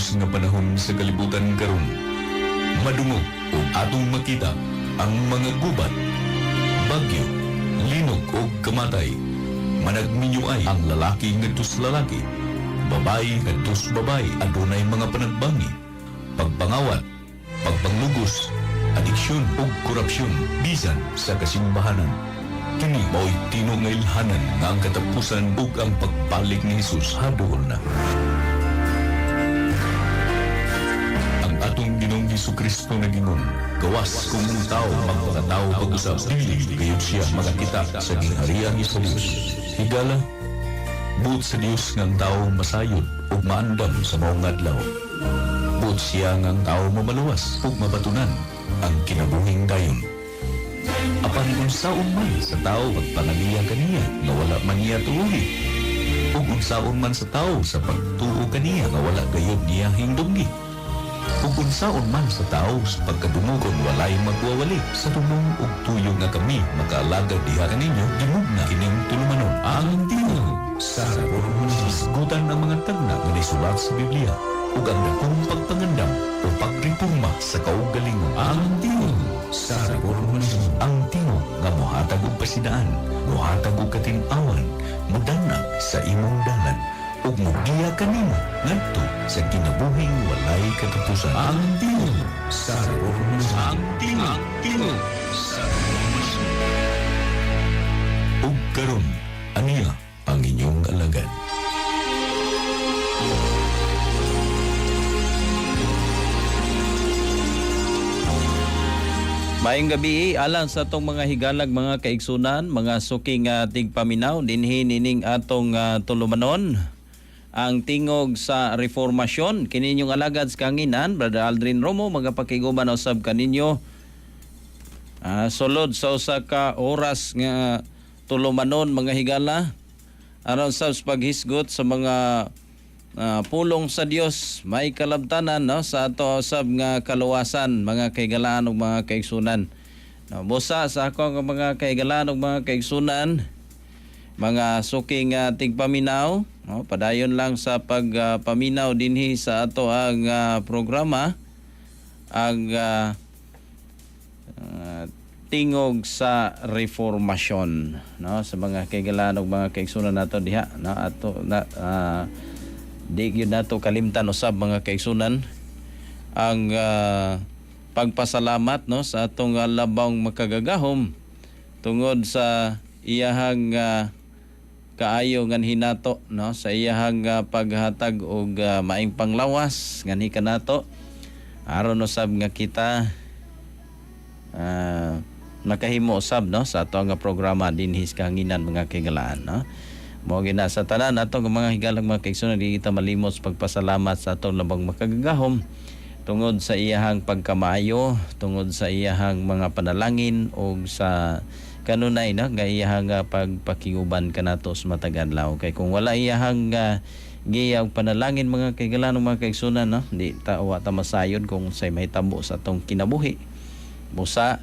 bug-os nga panahon sa kalibutan karon. Madungog o atong makita ang mga gubat, bagyo, linog o kamatay. Managminyuay ang lalaki ngadtos lalaki, babae ngadtos babae, adunay mga panagbangi, pagpangawat, pagpanglugos, adiksyon o korupsyon bisan sa kasimbahanan. Kini mao'y tinungailhanan nga ang katapusan ug ang pagbalik ni Jesus haduol na. Ang atong Ginoong Hesukristo nagingon, gawas kung ang tao magpakatao pag-usap, dili gayud siya magakita sa gingharian ni sa Dios. Higala, buot sa Dios nga ang tao masayod ug maandam sa maong adlaw. Buot siya nga ang tao mamaluwas ug mabatunan ang kinabuhing dayon. Apan unsaon man sa tao pagpangaliya kaniya nga wala man niya tuuhi, ug unsaon man sa tao sa pagtuo kaniya nga wala gayud niya hingdumgi, ug unsaon man sa tao sa pagkadungon walay magwawali. Sa dumong ug tuyo nga kami makaalagad diha kaninyo, gimugna kining tulumanon ang tingog sa hisgutan ng mga tagna nga nasulat sa Biblia, ug ang dakong pagpangandam o pagreporma sa kaugalingon. Ang tingog sa reformasyon, ang tingog nga mohatag og pasidaan, mohatag og katin-awan, modanag sa imong dalan, ug mogiya kanimo ngadto sa kinabuhing walay katapusan. Ang tingog sa reformasyon, ang tingog sa reformasyon. Ug karon aniya ang inyong alagad. Maayong gabi alang sa atong mga higalag mga kaigsunan, mga suking tigpaminaw dinhi nining atong tulumanon ang tingog sa reformasyon. Kininyong alagad sa kanginan, Brother Aldrin Romo, magapakiguban usab kaninyo sulod sa usa ka oras nga tulumanon mga higala aron sa paghisgot sa mga pulong sa Dios, may kalabtanan no sa ato sab nga kaluwasan mga kaigalaan ug mga kaigsunan. No, busa sa ako nga mga kaigalaan ug mga kaigsunan, mga suking tigpaminaw, no, padayon lang sa pagpaminaw dinhi sa ato ang programa ang tingog sa reformasyon, no, sa mga kaigalaan ug mga kaigsunan nato diha, no, ato na di yun nato kalimtan usab mga kaigsunan ang pagpasalamat no sa atong labang makagagahom tungod sa iyahang kaayo ngan hinato no sa iyahang paghatag og maing panglawas nganhi kanato aron usab nga kita makahimo usab no sa ato nga programa dinhi sa kanginan mga kaigalaan no. Mao gina sa tanan atong mga higalang mga kaigsunan, di kita malimot pagpasalamat sa atong labang makagagahom tungod sa iyahang pagkamaayo, tungod sa iyahang mga panalangin o sa kanunay na nga iyahang pagpakiguban kanato sa matag adlaw. Kay kung wala iyahang giya og panalangin mga kaigalan mga kaigsunan no, di ta wa ta masayod kung say mahitabo sa atong kinabuhi. Busa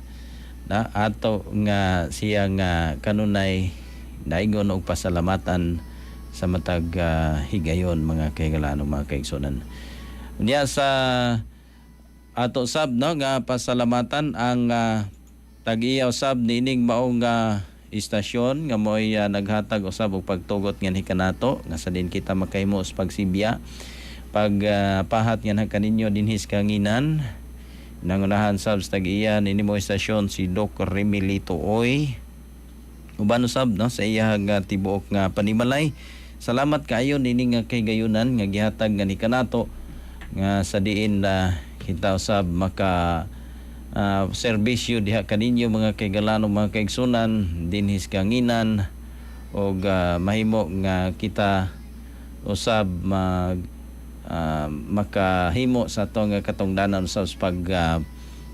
na ato nga siya nga kanunay daingon og pasalamatan sa matag higayon mga kaigalan mga kaigsunan. Unya sa ato sab no nga pasalamatan ang tag-iya usab nining maong istasyon nga mo'y naghatag usab og pagtugot nganhi kanato nga sa din kita makahimo sa pagsibya pahat nga kaninyo dinhi sa kanginan. Nangunahan sab sa tag-iya nini mo istasyon si Doc Remilito Oy. Uban usab no sa iyang tibuok nga panimalay. Salamat kaayo nining kay gayunan nga gihatag nga ni kanato nga sa diin kita usab maka serbisyo diha kaninyo mga kaigalanong mga kaigsunan dinhi sa kanginan og mahimo nga kita usab makahimo sa atong katungdanan sa pag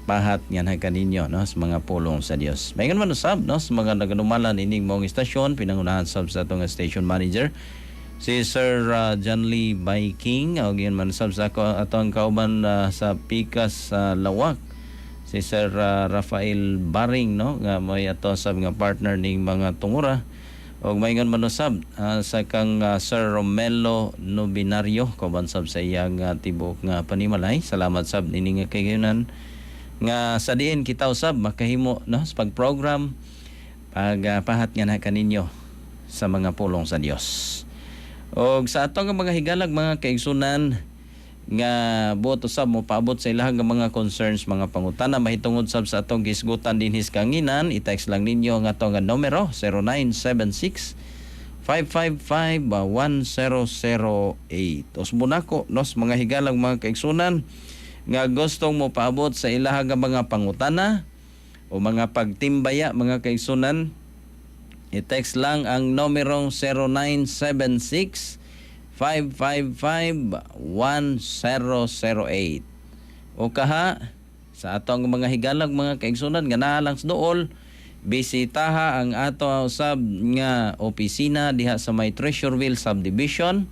pahat nga kaninyo no sa mga pulong sa Dios. Mayngon man usab no sa mga naganumalan ining mong istasyon, pinangunahan sab sa atong station manager si Sir John Lee Viking, og yun man sab sa atong kauban sa Pikas Lawak si Sir Rafael Baring no nga may ato sab nga partner ning mga tungura, Og maingon manusab sa kang Sir Romelo Nobinario kauban sab sa iyang tibok nga panimalay. Salamat sab nini nga kayunan nga sa diin kita usab makahimo no sa pag-program pahat nga na kaninyo sa mga pulong sa Dios. Og sa atong mga higalag mga kaigsunan nga buot usab mo paabot sa ilahang mga concerns, mga pangutana mahitungod sab sa atong gisgutan dinhis kanginan, i-text lang ninyo ang atong numero 0976 555 1008. Os munako nos mga higalang mga kaigsunan nga gustong mo paabot sa ilahang mga pangutana o mga pagtimbaya mga kaigsunan, i-text lang ang numero 0976 555-1008. O kaha sa atong mga higalag mga kaigsunan nga naa lang sa dool, bisitaha ang ato usab nga opisina diha sa may Treasureville Subdivision,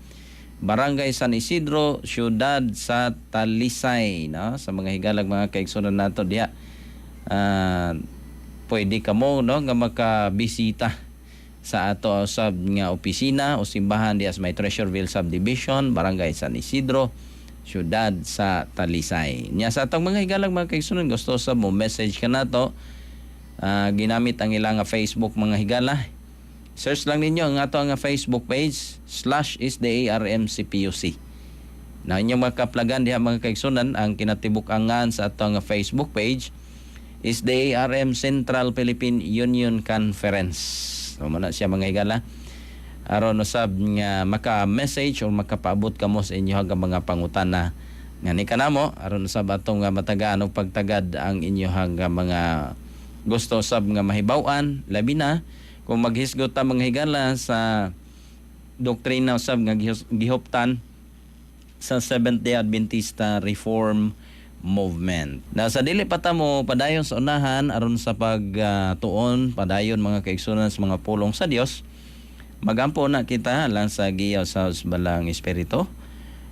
Barangay San Isidro, Siyudad sa Talisay, no? Sa mga higalag mga kaigsunan nato diha pwede kamo no nga makabisita sa ato usab nga opisina o simbahan diha sa may Treasureville Subdivision, Barangay San Isidro, Siyudad sa Talisay. Nya sa atong mga higalang mga kaigsunan gusto sa mo message ka nato, ginamit ang ilang nga Facebook mga higala. Search lang ninyo ang ato nga Facebook page /isdarmcpuc. Na inyong makaplagan diha mga kaigsunan ang kinatibuk-angan sa ato nga Facebook page is the ARM Central Philippine Union Conference. So muna siya mga higala. Aron usab nga maka-message o makapaabot kamo sa inyo hanggang mga pangutana nga ni kanamo aron usab atong matagaan og pagtagad ang inyo hanggang mga gusto usab nga mahibaw-an, labi na kung maghisgot ta mga higala sa doktrina usab nga gihuptan sa Seventh-day Adventista Reform Movement. Na sa dili pa ta mo padayon sa unahan aron sa pagtuon padayon mga kaigsunan sa mga pulong sa Dios, magampo na kita lang sa giyaw sa balang espiritu.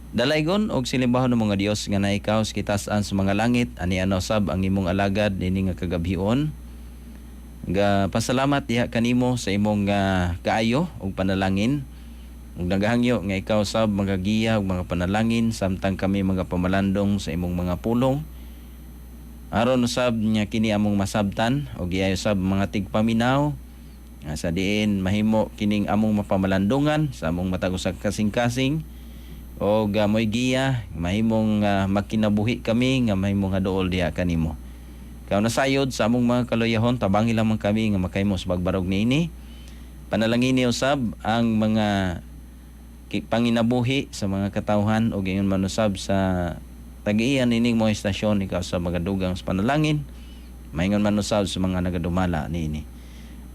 Dalaygon og silimbahon ng mga Dios nga naikaw sa kitasan sa mga langit, ani ano sab ang imong alagad dinhi nga kagabhion. Ga pasalamat diha kanimo sa imong kaayo og panalangin. Ug nagahangyo nga ikaw sab magagiya og mga panalangin samtang kami mga pamalandong sa imong mga pulong. Aron usab nya kini among masabtan og giayo sab mga tigpaminaw sa diin mahimo kining among mapamalandungan sa among matag usa kasing-kasing og moy giya mahimong makinabuhi kami nga mahimong haduol diha kanimo. Kaw nasayod sa among mga kaluyahon tabangi lamang kami nga makahimo sa pagbarog niini. Panalangin ni usab ang mga panginabuhi sa mga katawhan o gayon manusab sa tag-iyan ining mga estasyon ikaw sa mga dugang sa panalangin maingon manusab sa mga nagadumala niini.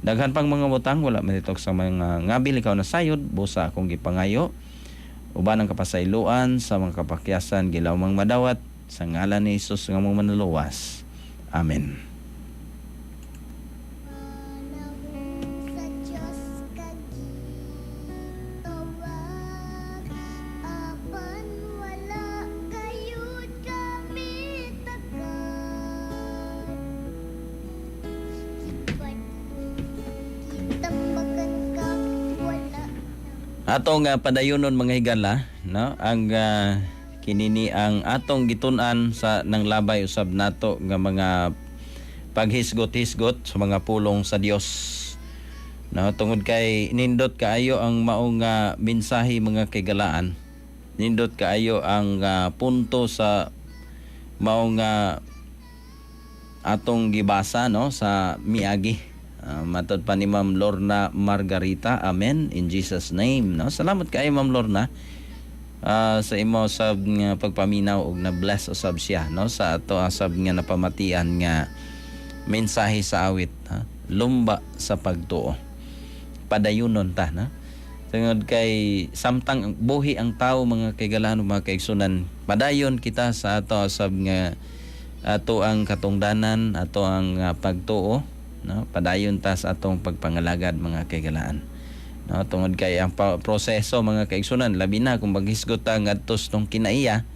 Daghan pang mga butang wala matitok sa mga ngabil ikaw na sayod busa akong gipangayo uban ang kapasayloan sa mga kapakyasan gilaw mang madawat sa ngalan ni Hesus nga mong manluwas. Amen. Atong padayonon mga higala no ang kinini ang atong gitun-an sa nang labay usab nato nga mga paghisgot-hisgot sa mga pulong sa Dios. No tungod kay nindot kaayo ang maong mensahe mga kaigalaan. Nindot kaayo ang punto sa maong atong gibasa no sa miagi. Matod pa ni Ma'am Lorna Margarita. Amen. In Jesus name. No? Salamat kay Ma'am Lorna sa imo sab nga pagpaminaw og na bless usab siya no sa ato sab nga napamatian nga mensahe sa awit lumba sa pagtuo. Padayonon ta na. Tungod kay samtang buhi ang tao mga kaigalahan mga kaigsunan, padayon kita sa ato sab nga ato ang katungdanan, ato ang pagtuo. No, padayon ta sa atong pagpangalagad mga kaigalaan. No, tungod kay ang proseso mga kaigsunan labi na kung maghisgot ta ngadtos tong kinaiya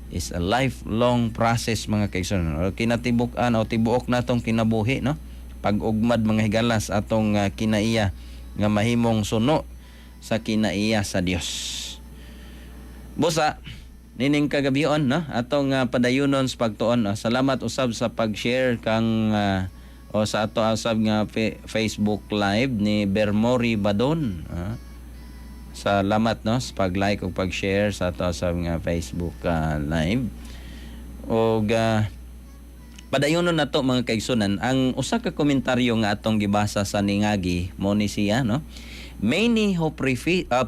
is a lifelong process mga kaigsunan. O kinatibuk-an o tibuok natong kinabuhi no. Pag-ugmad mga higalas atong kinaiya nga mahimong suno sa kinaiya sa Dios. Busa nining kagabion no atong padayunon sa pagtuon. Salamat usab sa pag-share kang o sa ato asab nga Facebook live ni Bermori Badon. Salamat no sa pag-like ug pag-share sa ato asab nga Facebook live. Og padayonon nato mga kaigsunan ang usa ka komentaryo nga atong gibasa sa Ningagi mo ni siya no. Many who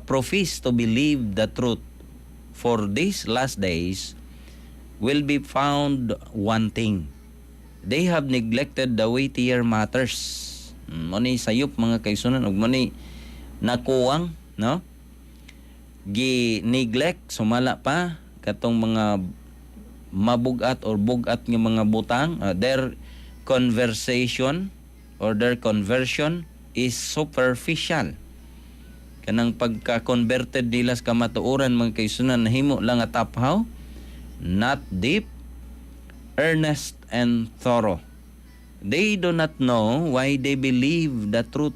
profess to believe the truth for these last days will be found wanting. They have neglected the weightier matters. Mo ni sayop mga kaigsunan ug mo ni nakuwang no. Gi-neglect sumala pa katong mga mabugat or bugat nga mga butang. Their conversation or their conversion is superficial. Kanang pagka-converted nila sa kamatuoran mga kaigsunan nahimo lang at taphaw, not deep, earnest, and thorough. They do not know why they believe the truth.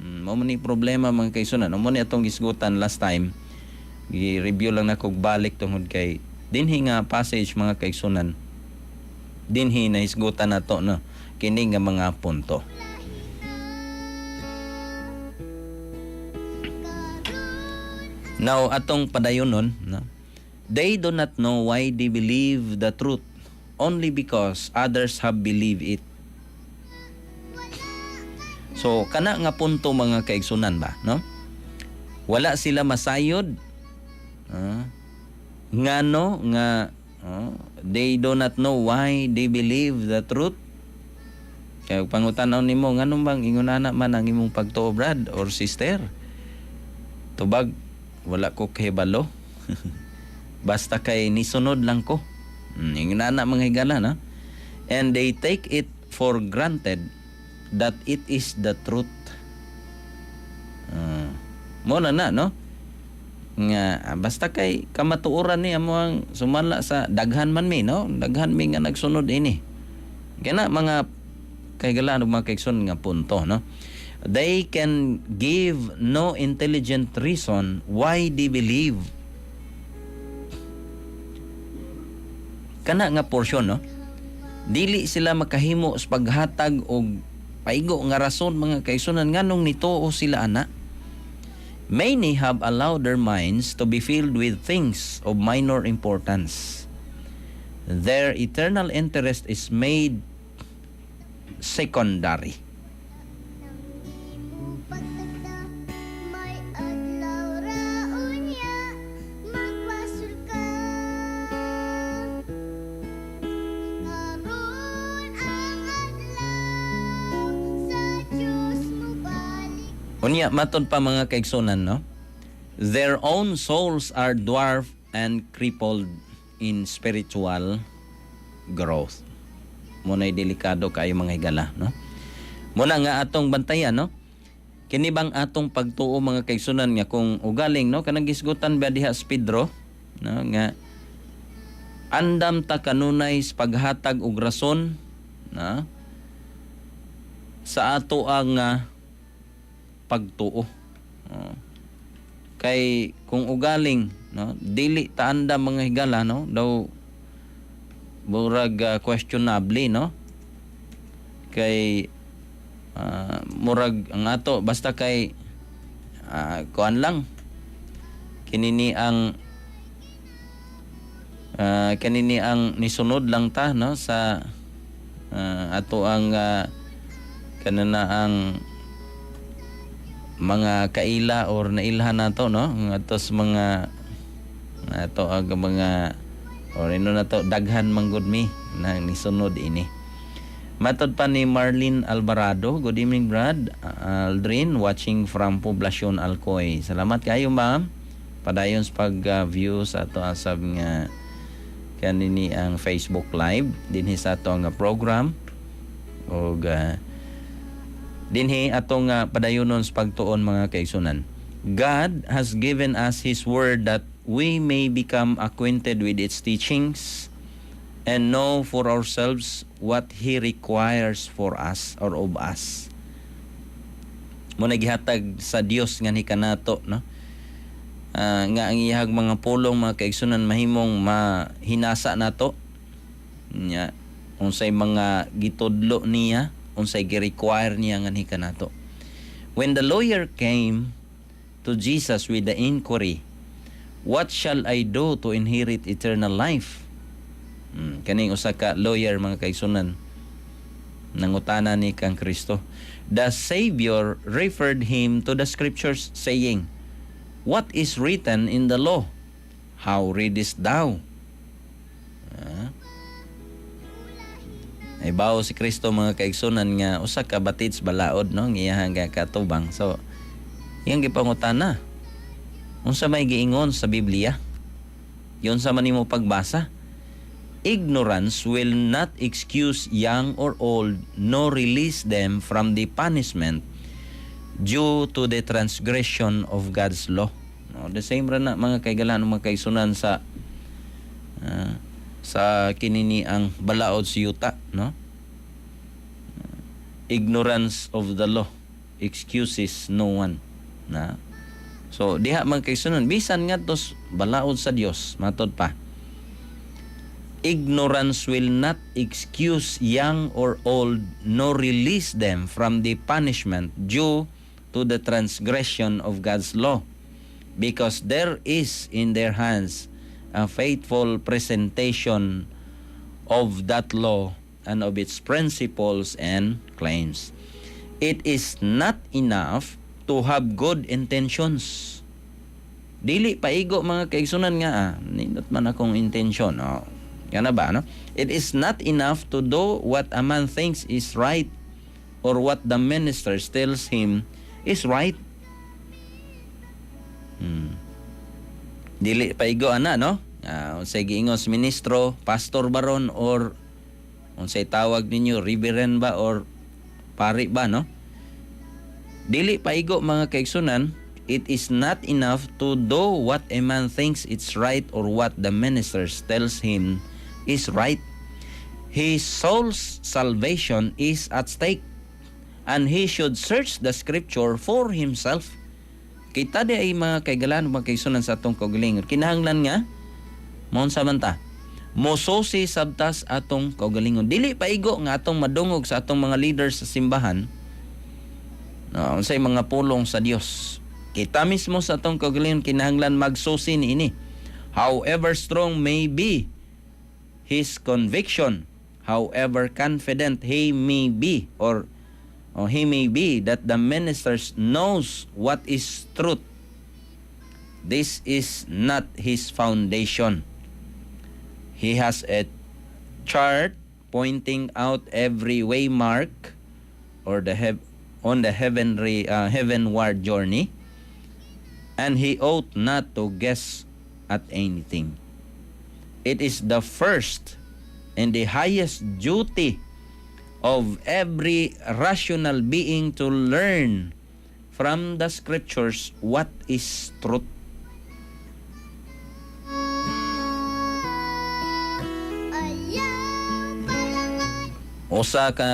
Mao man ni problema mga kaigsunan. Mao ni atong gisgutan last time. Gi-review lang nako balik tungod kay dinhi nga passage mga kaigsunan. Dinhi na hisgutan nato no kini nga mga punto. Now atong padayonon no. They do not know why they believe the truth only because others have believed it. So kana nga punto mga kaigsunan ba no? Wala sila masayod. Ngano nga they do not know why they believe the truth. Kaya pangutanaw nimo nganong bang ingonana man ang imong pagtuo brad or sister? Tubag wala ko kahibalo. Basta kay nisunod lang ko. Ingonana mga higala na. And they take it for granted that it is the truth. Mo na no? Nga basta kay kamatuoran ni amo ang sumala sa daghan man mi no daghan mi nga nagsunod ini kana mga kahigalaan ug mga kaigsoon nga punto no. They can give no intelligent reason why they believe. Kana nga porsyon no dili sila makahimo sa paghatag og paigo nga rason mga kaigsunan nganong nituo sila ana. Many have allowed their minds to be filled with things of minor importance. Their eternal interest is made secondary. Unya maton pa mga kaigsunan no. Their own souls are dwarfed and crippled in spiritual growth. Muna'y delikado kayo mga higala no. Muna nga atong bantayan no. Kini bang atong pagtuo mga kaigsunan nga kung ugaling no kanang gisgutan ba diha sa Pedro no nga andam ta kanunay sa paghatag og rason na sa ato ang pagtuo. Kay kung ugaling no dili ta anda mga higala no daw murag questionable no kay murag ang ato basta kay kuan lang kinini ang nisunod lang ta no sa ato ang kanana ang mga kaila or nailhan nato no atos mga ato ang mga or ino na to daghan manggod mi na nisunod ini. Matod pa ni Marlene Alvarado. Good evening Brad Aldrin, watching from Poblacion Alcoy. Salamat kayo ma'am padayon sa pag-view sa ato asab nga kanini ang Facebook live dinhi sa ato nga program og dinhi atong padayonon sa pagtuon mga kaigsunan. God has given us His word that we may become acquainted with its teachings and know for ourselves what He requires for us or of us. mo nagihatag sa Dios nga ni kanato, no? Nga ang iyahag mga pulong mga kaigsunan mahimong mahinasa nato nya unsay mga gitudlo niya, unsay gi-require niya nga ni kanato. When the lawyer came to Jesus with the inquiry, "What shall I do to inherit eternal life?" Kaning usa ka lawyer mga kaigsunan nangutana ni kang Kristo. The Savior referred him to the scriptures saying, "What is written in the law? How readest thou?" Ay bawo si Kristo mga kaigsunan nga usa ka batits balaod, no, ngiyahang katubang. So iyang gipangutana, unsa may giingon sa Biblia? Yon sa man nimo pagbasa. Ignorance will not excuse young or old, nor release them from the punishment due to the transgression of God's law. No, the same ra na mga kaigalan mga kaigsunan sa kinini ang balaod si yuta, no? Ignorance of the law excuses no one, na. So diha mga kaigsunan bisan ngadtos balaod sa Dios matod pa. Ignorance will not excuse young or old, nor release them from the punishment due to the transgression of God's law, because there is in their hands a faithful presentation of that law and of its principles and claims. It is not enough to have good intentions. Dili paigo mga kaigsunan nga, nindot man akong intention. Yan na ba, no? It is not enough to do what a man thinks is right or what the minister tells him is right. Dili paigo ana, no? Unsay giingos ministro, pastor baron, or unsay tawag ninyo, reverend ba or pari ba, no? Dili paigo mga kaigsunan, it is not enough to do what a man thinks it's right or what the minister tells him is right. His soul's salvation is at stake, and he should search the scripture for himself. Kita di ay mga kaigalan, mga kaigsunan sa atong kaugalingon. Kinahanglan nga, maun sa manta, mosusi sabtas atong kaugalingon. Dili paigo nga atong madungog sa atong mga leaders sa simbahan, unsay mga pulong sa Dios. Kita mismo sa atong kaugalingon kinahanglan magsusi niini. However strong may be his conviction, however confident he may be, or he may be that the minister knows what is truth, this is not his foundation. He has a chart pointing out every waymark or on the heavenward journey, and he ought not to guess at anything. It is the first and the highest duty of every rational being to learn from the scriptures what is truth. Usa ka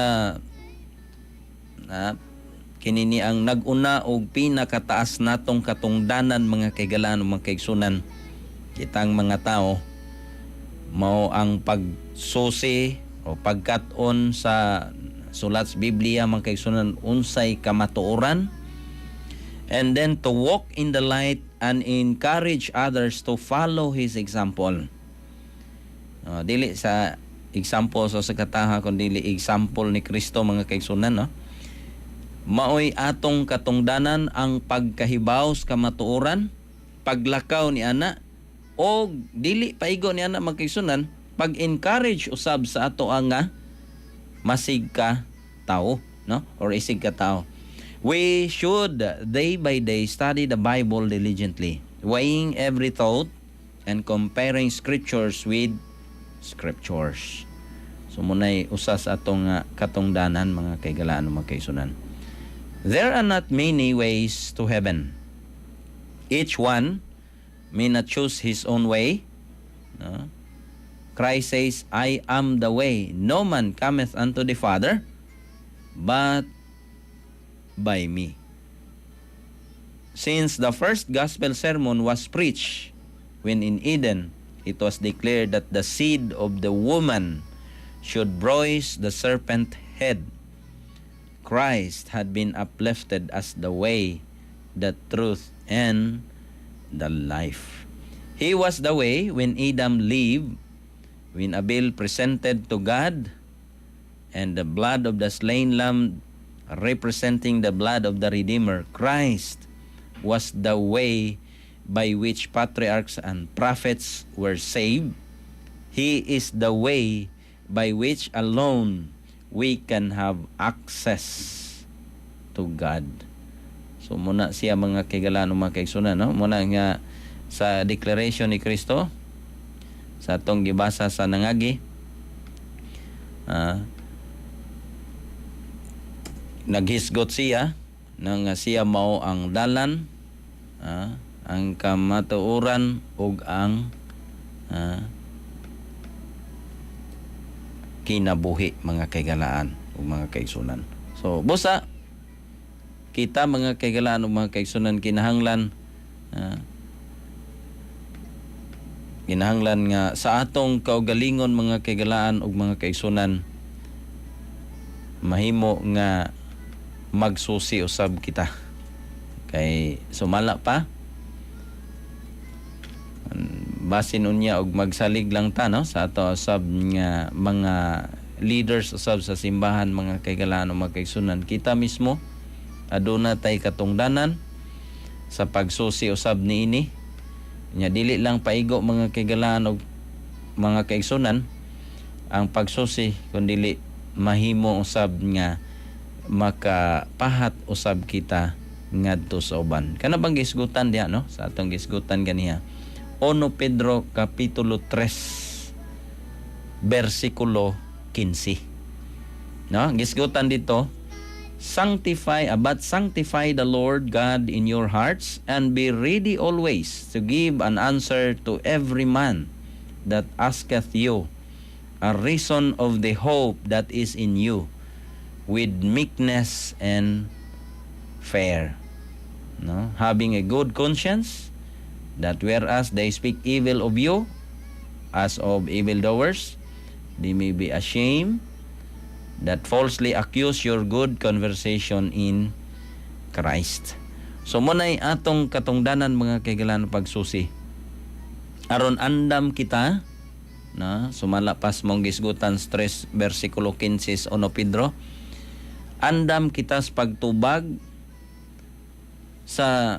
kinini ang naguna og pinakataas natong katungdanan mga kaigalaan mga kaigsunan. Kitang mga tao mao ang pagsusi o pagkat-on sa sulat sa Biblia mga kaigsunan unsay kamatuoran, and then to walk in the light and encourage others to follow his example. Dili sa example sa kataha kundi dili example ni Kristo mga kaigsunan, no? Maoy atong katungdanan ang pagkahibaw sa kamatuoran, paglakaw ni ana, o dili paigo ni ana mga kaigsunan, pag-encourage usab sa ato ang masig ka tao, no? Or isig ka tao. We should day by day study the Bible diligently, weighing every thought and comparing scriptures with scriptures. So munay usa sa atong katungdanan mga kaigalaan mga kaigsunan. There are not many ways to heaven. Each one may not choose his own way. No? Christ says, I am the way. No man cometh unto the Father but by me. Since the first gospel sermon was preached when in Eden, it was declared that the seed of the woman should bruise the serpent's head. Christ had been uplifted as the way, the truth, and the life. He was the way when Adam lived, when Abel presented to God, and the blood of the slain lamb representing the blood of the Redeemer. Christ was the way by which patriarchs and prophets were saved. He is the way by which alone we can have access to God. So muna siya mga kaigalaan mga kaigsunan, no? Muna nga sa declaration ni Kristo sa atong gibasa sa nangagi, naghisgot siya nang siya mao ang dalan, ang kamatuoran ug ang kinabuhi mga kaigalaan ug mga kaigsunan. So busa kita mga kaigalaan ug mga kaigsunan kinahanglan nga sa atong kaugalingon mga kaigalaan ug mga kaigsunan mahimo nga magsusi usab kita kay sumala pa basin unya og magsalig lang ta, no, sa ato usab nga mga leaders usab sa simbahan mga kaigalaan ug mga kaigsunan. Kita mismo aduna tay katungdanan sa pagsusi usab niini nya dili lang paigo mga kaigalaan ug mga kaigsunan ang pagsusi kundi mahimo usab nga makapahat usab kita ngadto sa uban. Kana bang gisgutan diha, no, sa atong gisgutan ganiha 1 Pedro kapitulo 3 versikulo 15, no, gisgutan dito, sanctify the Lord God in your hearts and be ready always to give an answer to every man that asketh you a reason of the hope that is in you with meekness and fear, no, having a good conscience, that whereas they speak evil of you as of evildoers, they may be ashamed that falsely accuse your good conversation in Christ. So munay atong katungdanan mga kaigalaan pagsusi aron andam kita na sumalapas mong gisgutan 3 versikulo 15 1 Pedro, andam kita sa pagtubag sa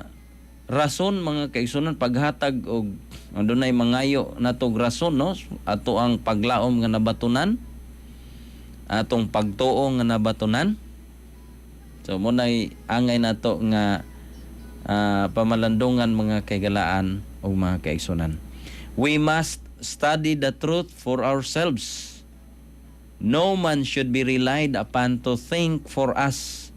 rason mga kaigsunan paghatag og adunay mangayo natog rason, no, ato ang paglaom nga nabatunan, atong pagtuo nga nabatunan. So munay angay nato nga pamalandungan mga kaigalaan o mga kaigsunan. We must study the truth for ourselves. No man should be relied upon to think for us,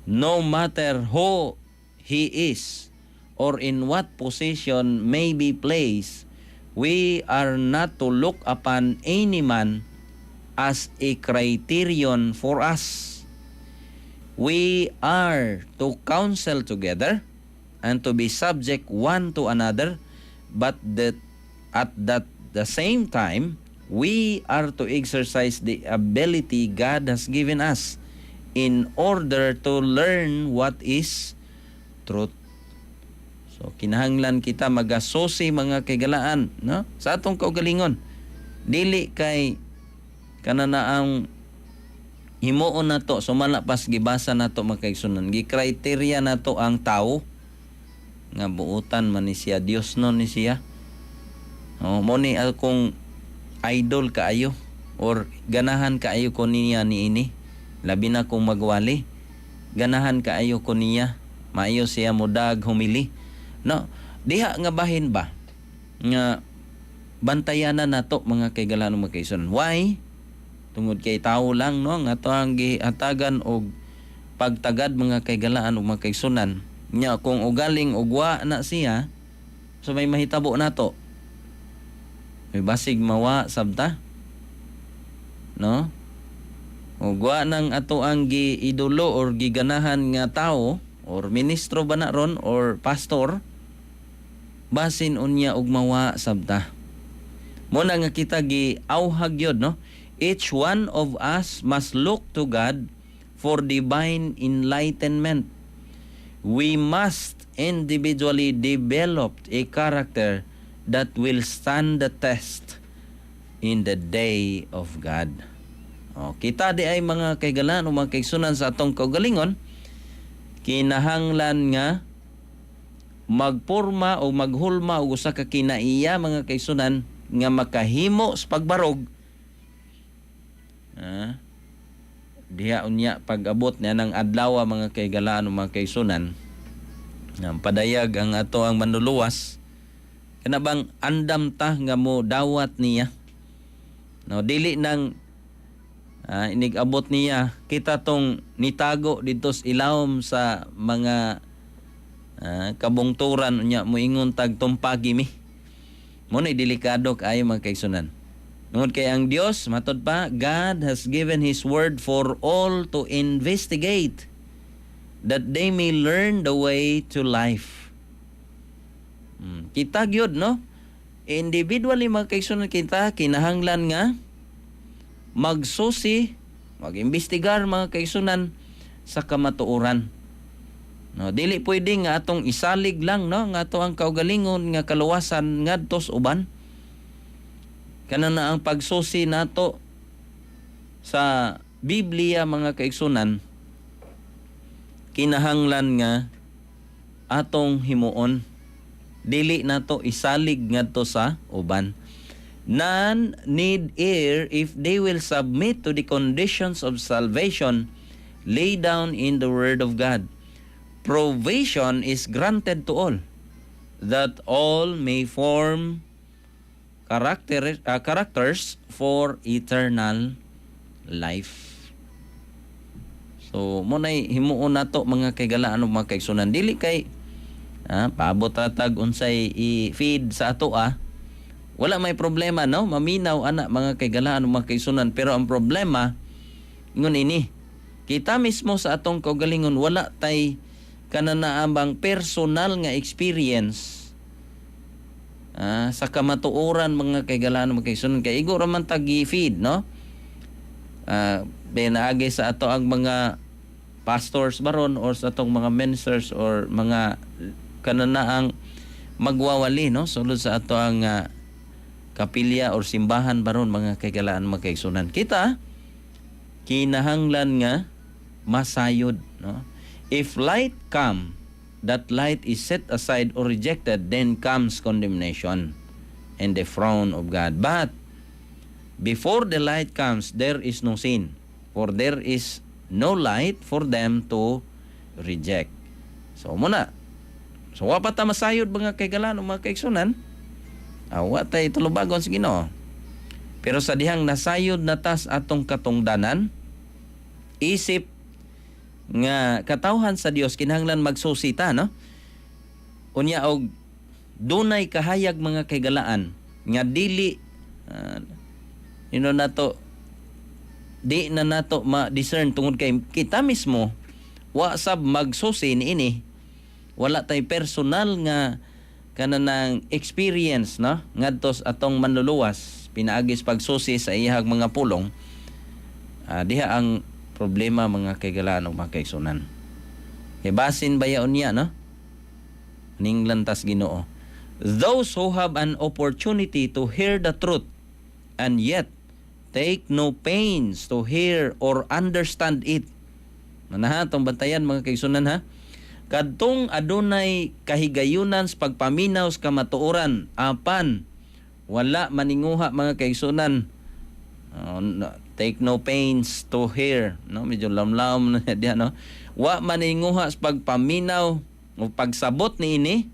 no matter who he is or in what position may be placed. We are not to look upon any man as a criterion for us. We are to counsel together and to be subject one to another, but that at the same time, we are to exercise the ability God has given us in order to learn what is truth. So kinahanglan kita magasusi mga kaigalaan, no, sa atong kaugalingon. Dili kay kananaang himuon nato sumalapas gibasa nato mga kaigsunan, gikriteria nato ang tao nga buutan man ni siya Dios, no, ni siya. Mo ni akong idol kaayo or ganahan kaayo ko niya niini, labi na kung magwali, ganahan kaayo ko niya, maayo siya mudag humili, no, diha nga bahin ba nga bantayanan nato mga kaigalaan mga kaigsunan. Why? Tungod kay tao lang, no, nga to ang gihatagan og pagtagad mga kaigalaan ug mga kaigsunan nya kung ugaling ugwa na siya, so may mahitabo nato, may basig mawa sabta, no, ugwa nang ato ang giidolo or giganahan nga tao or ministro ba na ron or pastor, basin unya og mawa sabta. Mo na nga kita gi awhag yun, no? Each one of us must look to God for divine enlightenment. We must individually develop a character that will stand the test in the day of God. Kita di ay mga kaigalan o mga kaigsunan sa atong kaugalingon, kinahanglan nga magporma o maghulma o usa ka kinaiya mga kaigsunan nga makahimo sa pagbarog. Diha unya pag-abot niya ng adlaw mga kaigalaan o mga kaigsunan, padayag ang ato ang manluluwas, kana bang andam ta nga mo dawat niya. No, dili nang inigabot niya kita tong nitago dito sa ilawom sa mga kabungturan unya moingon tag tumpagi mi. Mo na delikado kaayo mga kaigsunan. Tungod kay ang Dios matod pa, God has given His word for all to investigate, that they may learn the way to life. Kita gyud, no? Individually mga kaigsunan kita kinahanglan nga magsusi, mag-imbestigar mga kaigsunan sa kamatuoran. No, dili pwede nga atong isalig lang, no, nga ato ang kaugalingon nga kaluwasan ngadto sa uban. Kana na ang pagsusi nato sa Biblia mga kaigsunan, kinahanglan nga atong himuon, dili nato isalig ngadto sa uban. None need err if they will submit to the conditions of salvation laid down in the Word of God. Provision is granted to all, that all may form characters for eternal life. So, mo na'y himuon nato mga kaigalaan o mga kaigsunan. Dili kay paabot tatag unsay i-feed sa ato wala may problema, no? Maminaw ana mga kaigalaan o mga kaigsunan. Pero ang problema ingon ini, kita mismo sa atong kaugalingon wala tay kananaambang personal nga experience sa kamatuoran mga kaigalaan mga kaigsunan. Kay igo ra man tag i-feed, no? Binaagi sa ato ang mga pastors baron or sa atong mga ministers or mga kananaang magwawali, no? Sulod sa ato ang kapilya or simbahan baron mga kaigalaan mga kaigsunan. Kita kinahanglan nga masayod, no? If light come, that light is set aside or rejected, then comes condemnation and the frown of God. But before the light comes, there is no sin, for there is no light for them to reject. So muna, so wa pa ta masayod mga kaigalan o mga kaigsunan, wa tay tulubagon sa Ginoo. Pero sa dihang nasayod na tas atong katungdanan, isip nga katawhan sa Dios kinahanglan magsusita, no? Unya og dunay kahayag mga kaigalaan nga dili nato di na nato ma-discern tungod kay kita mismo wa sab magsusi niini, wala tay personal nga kanang experience, no, ngadto atong manluluwas pinaagis pagsusi sa iyang mga pulong. Diha ang problema mga kaigalaan o mga kaigsunan. Kay basin bayaon niya, no? Ninglantas Ginoo. Those who have an opportunity to hear the truth and yet take no pains to hear or understand it. Manaha tong bantayan mga kaigsunan, ha? Kadtong adunay kahigayunan sa pagpaminaw sa kamatuoran, apan wala maninguha mga kaigsunan. Take no pains to hear, no? Medyo lamlam na diyan, no? Wa maninguha sa pagpaminaw o pagsabot niini,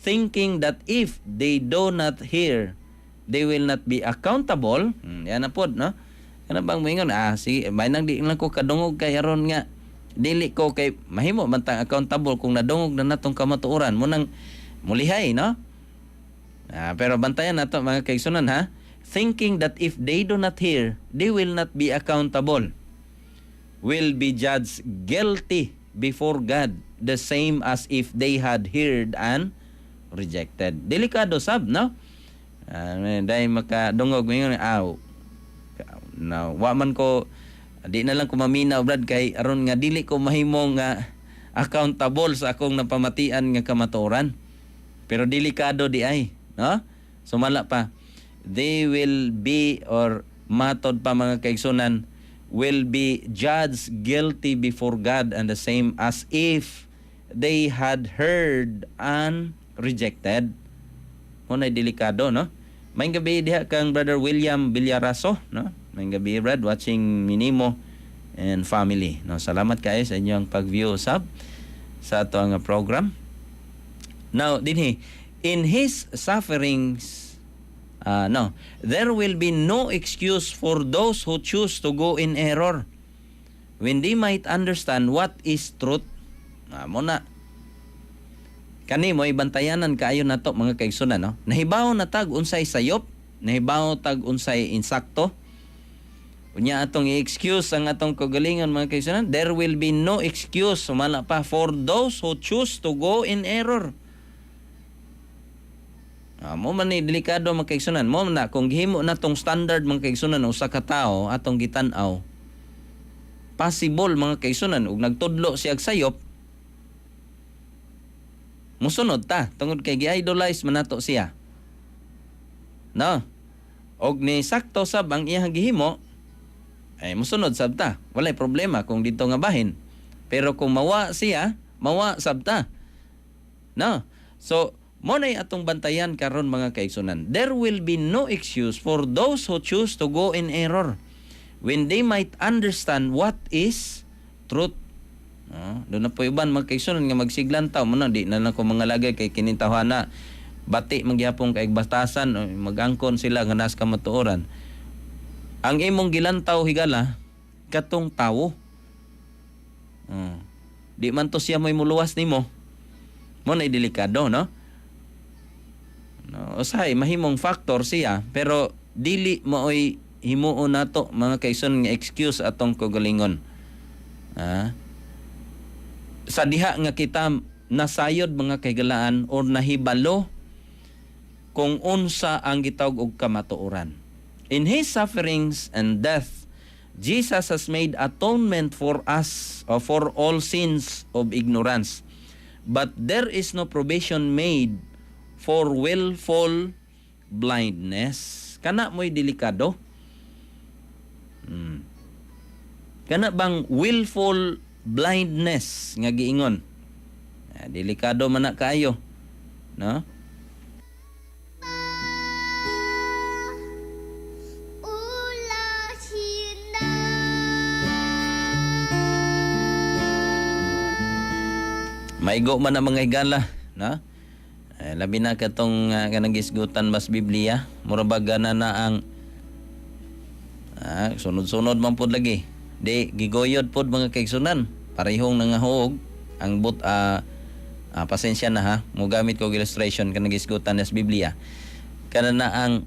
thinking that if they do not hear, they will not be accountable. Yan na pod, no? Kana bang moingon, sige, may nang di lang ko kadungog kay aron nga dili ko kay mahimo man tang accountable kung nadungog na natong kamatuoran mo nang mulihay, no? Pero bantayan nato mga kaigsunan, ha? Thinking that if they do not hear, they will not be accountable, will be judged guilty before God the same as if they had heard and rejected. Delikado sab, no? Dahil makadungog ngayon, wa man ko, di na lang ko maminaw, Brad, kay aron nga dili ko mahimong accountable sa akong napamatian nga kamatuoran. Pero delikado di ay, no? Sumala pa, they will be, or matod pa mga kaigsunan, will be judged guilty before God and the same as if they had heard and rejected. Muna'y delikado, no? May gabi diha kang Brother William Villaraso, no? May gabi, Brad, watching Minimo and family. No, salamat kayo sa inyong pag-view sa ato ang program. Now, dinhi, in his sufferings, there will be no excuse for those who choose to go in error when they might understand what is truth. Muna, kani mo ibantayanan kaayo nato mga kaigsunan, no? Nahibaw na tag unsay sayop, nahibaw tag unsay insakto. Unya atong i-excuse ang atong kagalingon mga kaigsunan, there will be no excuse, sumala pa, for those who choose to go in error. Mo man ni delikado mga kaigsunan, mo na kung gihimo na tong standard mga kaigsunan usa ka tawo atong gitan-aw, possible mga kaigsunan ug nagtudlo siya og sayop, musunod ta tungod kay gi-idolize man nato siya, no? Og ni sakto sab ang iyang gihimo, ay musunod sab ta, walay problema kung dito nga bahin. Pero kung mawa siya, mawa sab ta, no? So mo nay atong bantayan karon mga kaigsunan, there will be no excuse for those who choose to go in error when they might understand what is truth. Doon na po iban mga kaigsunan nga magsiglantaw mo na, di na lang ko mga lagay kay kinintawhana bati magyapong kaigbatasan, magangkon sila nga nas kamatuoran. Ang imong gilantaw higala katong tawo, di man to siya may muluwas nimo, mo na delikado, no? No, usahay mahimong factor siya, pero dili maoy himuon nato mga kaigsunan nga excuse atong kagalingon. Sa diha nga kita nasayod mga kaigalaan or nahibalo kung unsa ang gitawag og kamatuoran. In his sufferings and death, Jesus has made atonement for us or for all sins of ignorance. But there is no provision made for willful blindness. Kana mo'y delikado. Kana bang willful blindness nga giingon? Delikado man na kayo, no? Maigo man ang mga higala, no? Labi na katong kanang gisgutan mas Biblia, murabag na ang sunod-sunod man pod lagi. Di gigoyod pod mga kaigsunan, parehong nangahuog ang pasensya na ha, mo gamit ko illustration kanang gisgutan mas Biblia. Kana na ang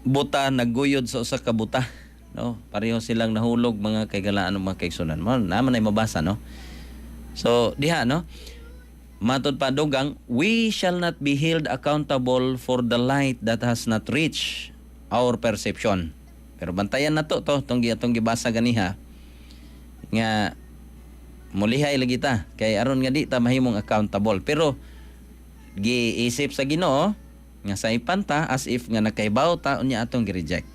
buta nagguyod sa usa ka buta, no? Pareho silang nahulog mga kaigalaan mga kaigsunan. Mo naman ay mabasa, no? So diha, no? Matod pa dugang, we shall not be held accountable for the light that has not reached our perception. Pero bantayan na to tong gibasa ganiha nga mulihay lagi ta kay aron nga di ta mahimong accountable. Pero giisip sa Ginoo nga sa ipanta as if nga nakaibaw ta unya atong gi-reject.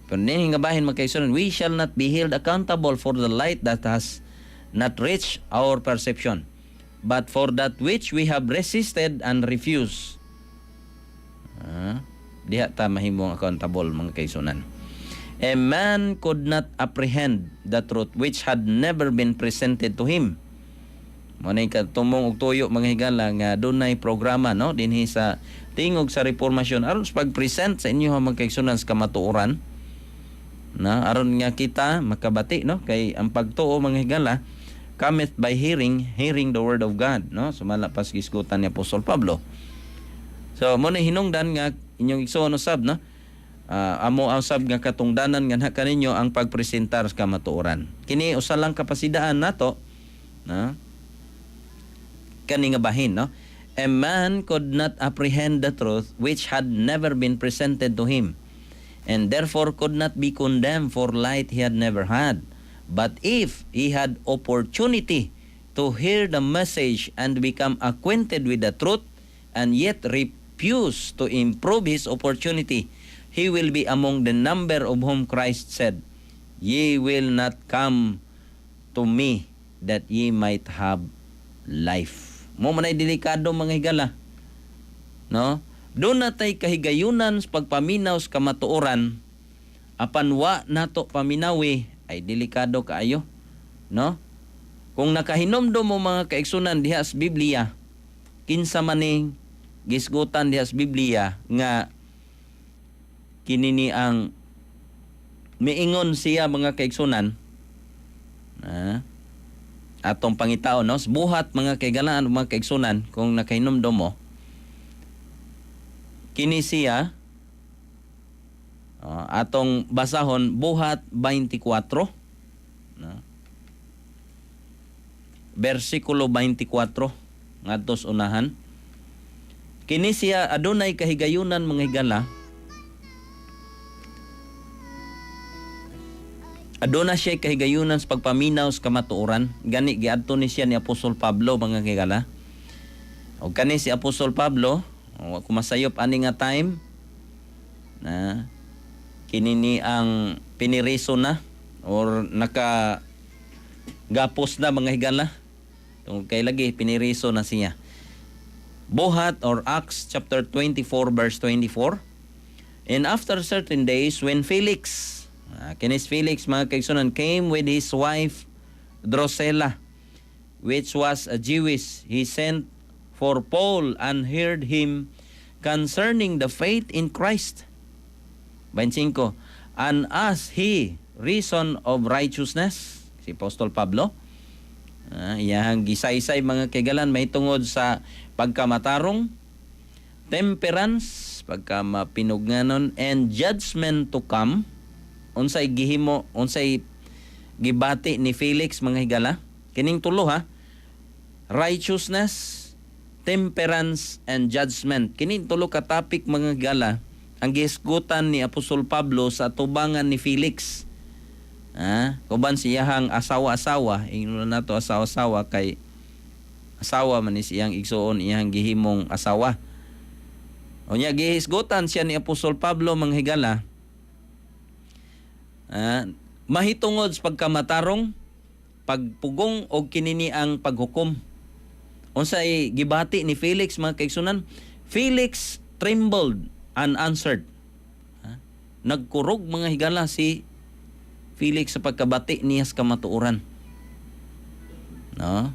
Pero ning nga bahin magkaisunan, we shall not be held accountable for the light that has not reached our perception, but for that which we have resisted and refused. Diha ta mahimong accountable mga kaisunan. A man could not apprehend the truth which had never been presented to him. Manay katumong og tuyo mga higala nga dunay programa, no, dinhi sa tingog sa reformasyon aron sa pag-present sa inyo mga kaigsunan sa kamatuoran, na aron nga kita makabati, no, kay ang pagtuo mga higala cometh by hearing the word of God, no? Sumala pas gisgutan ni Apostol Pablo. So mo na hinungdan nga inyong igsoon usab, no? Amo usab nga katungdanan nga kaninyo ang pagpresentar sa kamatuoran. Kini usa lang kapasidaan nato No? Kani nga bahin, no? A man could not apprehend the truth which had never been presented to him, and therefore could not be condemned for light he had never had. But if he had opportunity to hear the message and become acquainted with the truth, and yet refuse to improve his opportunity, he will be among the number of whom Christ said, "Ye will not come to me that ye might have life." Mo manay delikado mga higala. No? Doon natay kahigayunan sa pagpaminaw sa kamatuoran, apan wa nato paminawi ay delikado kaayo. No? Kung nakahinomdom mo mga kaigsunan diha sa Biblia, kinsa maning gisgutan diha sa Biblia nga kinini ang miingon siya mga kaigsunan, atong pangitao, no? Buhat mga kaigalaan mga kaigsunan, kung nakahinomdom mo, kini siya, atong basahon, buhat 24, no? Versikulo 24, ngadtos unahan. Kini siya adunay kahigayunan mga higala, aduna siya kahigayunan sa pagpaminaw sa kamatuoran. Gani giadto ni siya ni Apostol Pablo mga higala. O kani si Apostol Pablo, kumasayop ani nga time na kini ni ang piniriso na or naka gapos na mga higala. Tungod kay lagi piniriso na siya. Buhat or Acts chapter 24 verse 24. And after certain days when Felix, kinis Felix mga kaigsunan, came with his wife Drusilla, which was a Jewess, he sent for Paul and heard him concerning the faith in Christ. 25. And as he reason of righteousness, si Apostol Pablo, iyang gisaysay mga kaigalan may tungod sa pagkamatarong, temperance, pagkamapinugnanon, and judgment to come. Unsay gihimo, unsay gibati ni Felix mga higala, kining tulo ha, righteousness, temperance, and judgment. Kining tulo ka topic mga higala ang gihisgutan ni Apostol Pablo sa tubangan ni Felix. Kuban siyahang asawa-asawa, ingnon nato asawa-asawa kay asawa man ni siyang igsuon iyang gihimong asawa. Unya gihisgutan siya ni Apostol Pablo mga higala, mahitungod sa pagkamatarong, pagpugong o kinini ang paghukom. Unsay gibati ni Felix mga kaigsunan? Felix trembled and answered. Nagkurog mga higala si Felix sa pagkabati niya sa kamatuoran. No?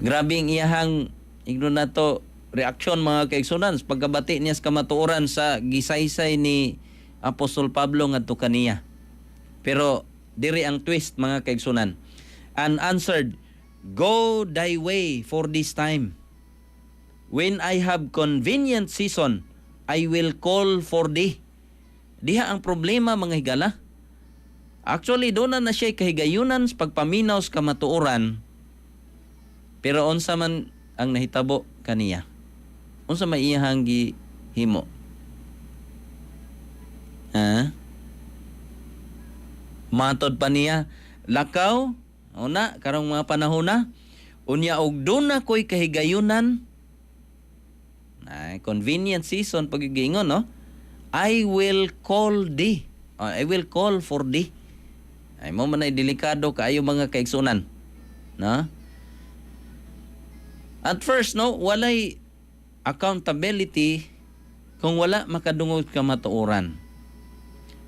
Grabe ang iyahang ignon nato reaksyon mga kaigsunan sa pagkabati niya sa kamatuoran sa gisaysay ni Apostol Pablo ngadto kaniya. Pero diri ang twist mga kaigsunan. And answered, "Go thy way for this time. When I have convenient season, I will call for thee." Diha ang problema mga higala. Actually, doon na siya kahigayunan sa pagpaminaw sa kamatuoran. Pero unsa man ang nahitabo kaniya? Unsa may iyahang gihimo? Matod pa niya, lakaw, una, karong mga panahon na, unya og doon na ko'y kahigayunan, convenient season, pagigingon, no? I will call thee. I will call for thee. Ay mo man ay delikado kaayo mga kaigsunan. No? At first, no, walay accountability kung wala makadungog kamatuoran.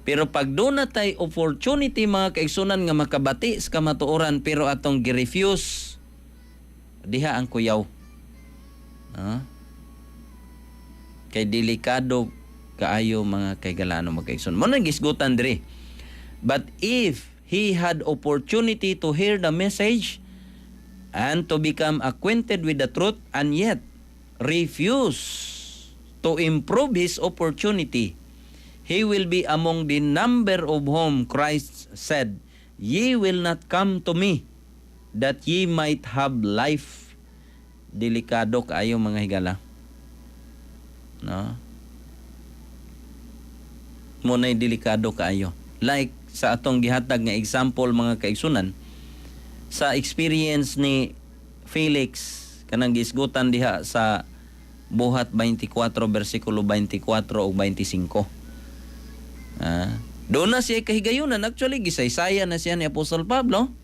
Pero pag doon na tay opportunity mga kaigsunan nga makabati sa kamatuoran pero atong gi-refuse, diha ang kuyaw. Kay delikado kaayo mga kaigalano mga kaigsunan. Mo nang gisgutan diri. But if he had opportunity to hear the message and to become acquainted with the truth and yet refuse to improve his opportunity, he will be among the number of whom Christ said, "Ye will not come to me that ye might have life. Delikado kaayo mga higala. No? Muna'y delikado kaayo. Like sa atong gihatag nga example mga kaigsunan, sa experience ni Felix kanang gisgutan diha sa Buhat 24 bersikulo 24 o 25. Doon na siya kahigayunan. Actually, gisaysaya na siya ni Apostol Pablo.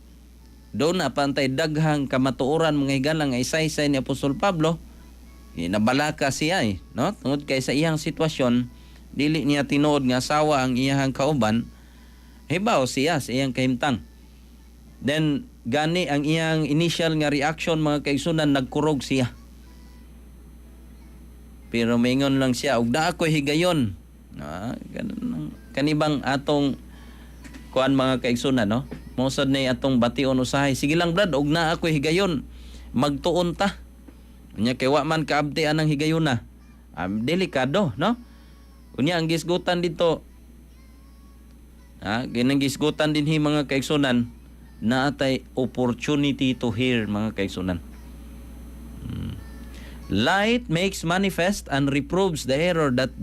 Doon na pantay daghang kamatuoran mga higalang nga isaysay ni Apostol Pablo. Nabalaka siya no? Tungod kay sa iyang sitwasyon, dili niya tinuod nga asawa ang iyang kauban, hibaw siya sa iyang kahimtang. Then, gani ang iyang initial nga reaction mga kaigsunan, nagkurog siya. Pero maingon lang siya, ug da ako higayon. Kanibang atong kuan mga kaigsunan, no? Mosad na atong bation usahay. Sige lang brad, ug na ako higayon. Magtuon ta. Unya kay wa man kaabti anang higayon na. Delikado, no? Unya ang gisgutan dito. Ginang gisgutan din mga kaigsunan na atay opportunity to hear mga kaigsunan. Light makes manifest and reproves the error that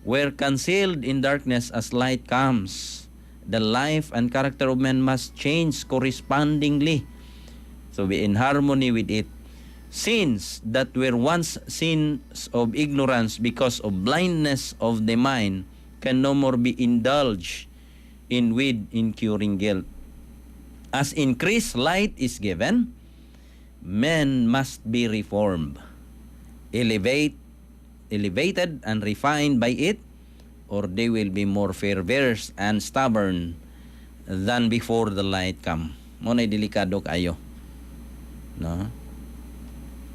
were concealed in darkness as light comes. The life and character of man must change correspondingly. So be in harmony with it. Sins that were once sins of ignorance because of blindness of the mind can no more be indulged in with incurring guilt. As increased light is given, men must be reformed, elevated and refined by it, or they will be more perverse and stubborn than before the light come. Muna'y delikado kayo. No?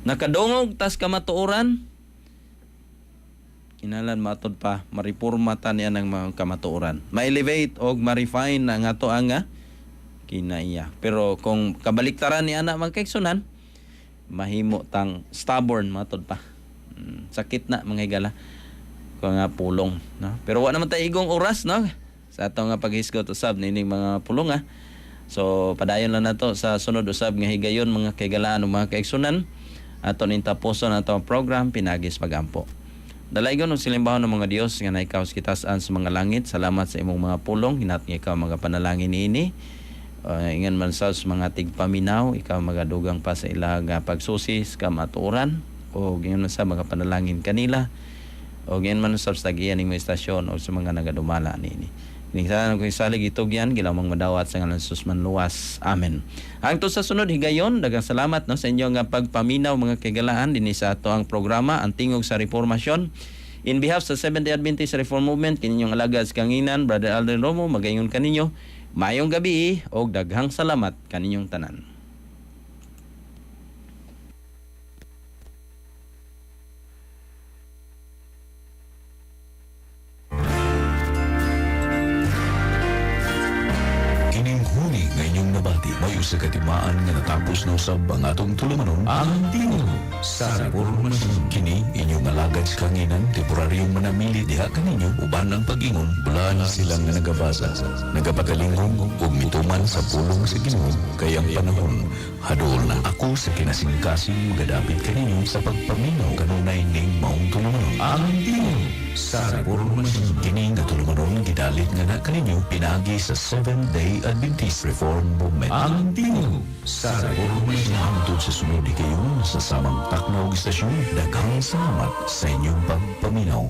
Nakadungog tas kamatuoran, kinalan matod pa, maripormata niya ng mga kamatuoran. Ma-elevate o ma-refine ang ato ang kinaiya. Pero kung kabaliktaran ni anak mga kaigsunan, mahimo tang stubborn matod pa. Sakit na mga higala kung nga pulong, no? Pero wa naman tayo igong oras, no? Sa ato nga paghisgot usab nining mga pulong So padayon lang nato sa sunod usab nga higayon mga kaigalaan mga kaigsunan. Aton intapuson ato ang program pinagis pagampo. Dalaygon og silimbahan ng mga Dios nga naikaw kitasaan sa mga langit. Salamat sa imong mga pulong, hinat nga ikaw mga panalangin niini. Ingan man sa mga tigpaminaw, ikaw magadugang pa sa ilang pagsusis kamatuoran o ingan man sa mga panalangin kanila o ingan man sa tagiyan ning istasyon o sa mga nagadumala niini. Inisalan ko isalig itugyan, gilamang madawat sa ngalan Jesus manluwas. Amen. Hangtod sa sunod higayon, daghang salamat no sa inyo nga pagpaminaw mga kaigalaan dinhi sa ato ang programa ang tingog sa reformasyon. In behalf sa Seventh-day Adventist Reform Movement, kaninyong alagad sa kanginan, Brother Alden Romo, magayon kaninyo. Mayong gabi o daghang salamat kaninyong tanan. May usa ka timaan nga natapos na usab ang atong tulumanon ang tingog sa reformasyon. Kini inyong alagad sa kanginan, temporaryong manamili diha kaninyo uban ang pag-ingon, bulan silang nga nagabasa, nagapagalingong ug mituman sa pulong sa Ginoo kay ang panahon hadol na. Ako sa kinasingkasing magadapit kaninyo sa pagpaminaw kanunay ning maong tulumanon ang tingog sa reformasyon. Kini nga tulumanon gidalit nga na kaninyo pinagi sa Seventh-day Adventist Reform Movement ang tingog sa reformasyon. Hangtod sa sunod kayo sa samang taknaw istasyon. Daghang salamat sa inyong pagpaminaw.